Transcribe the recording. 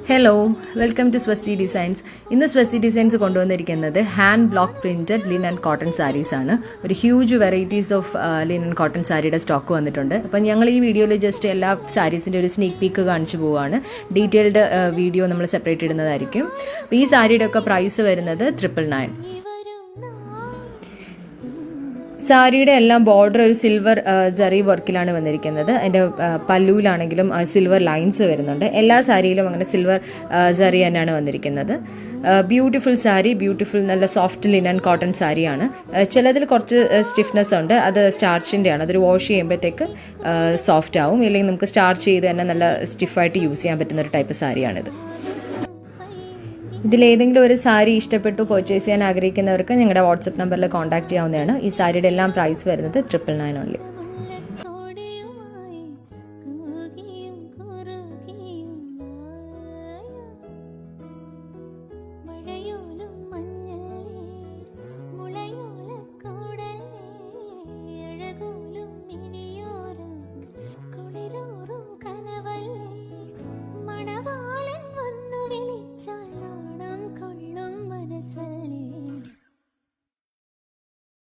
Hello, welcome to Swasti Designs. ഇന്ന് Swasti Designs കൊണ്ടുവന്നിരിക്കുന്നത് hand block printed linen cotton saris ആണ്. ഒരു huge varieties of linen cotton സാരിയുടെ സ്റ്റോക്ക് വന്നിട്ടുണ്ട്. അപ്പം ഞങ്ങൾ ഈ വീഡിയോയിൽ ജസ്റ്റ് എല്ലാ സാരീസിൻ്റെ ഒരു സ്നീക്ക് പീക്ക് കാണിച്ചു പോവുകയാണ്. ഡീറ്റെയിൽഡ് വീഡിയോ നമ്മൾ സെപ്പറേറ്റ് ഇടുന്നതായിരിക്കും. അപ്പോൾ ഈ സാരിയുടെ ഒക്കെ പ്രൈസ് വരുന്നത് 999. സാരിയുടെ എല്ലാം ബോർഡർ ഒരു സിൽവർ ജറി വർക്കിലാണ് വന്നിരിക്കുന്നത്. അതിൻ്റെ പല്ലുവിലാണെങ്കിലും സിൽവർ ലൈൻസ് വരുന്നുണ്ട്. എല്ലാ സാരിയിലും അങ്ങനെ സിൽവർ ജറി തന്നെയാണ് വന്നിരിക്കുന്നത്. ബ്യൂട്ടിഫുൾ സാരി, ബ്യൂട്ടിഫുൾ നല്ല സോഫ്റ്റ് ലിനൻ കോട്ടൺ സാരിയാണ്. ചിലതിൽ കുറച്ച് സ്റ്റിഫ്നെസ് ഉണ്ട്, അത് സ്റ്റാർച്ചിൻ്റെയാണ്. അതൊരു വാഷ് ചെയ്യുമ്പോഴത്തേക്ക് സോഫ്റ്റ് ആവും. ഇല്ലെങ്കിൽ നമുക്ക് സ്റ്റാർച്ച് ചെയ്ത് തന്നെ നല്ല സ്റ്റിഫായിട്ട് യൂസ് ചെയ്യാൻ പറ്റുന്ന ഒരു ടൈപ്പ് സാരിയാണിത്. ഇതിലേതെങ്കിലും ഒരു സാരി ഇഷ്ടപ്പെട്ടു പർച്ചേസ് ചെയ്യാൻ ആഗ്രഹിക്കുന്നവർക്ക് ഞങ്ങളുടെ വാട്സപ്പ് നമ്പറിൽ കോൺടാക്ട് ചെയ്യാവുന്നതാണ്. ഈ സാരിയുടെ എല്ലാം പ്രൈസ് വരുന്നത് 999 ഓൺലി.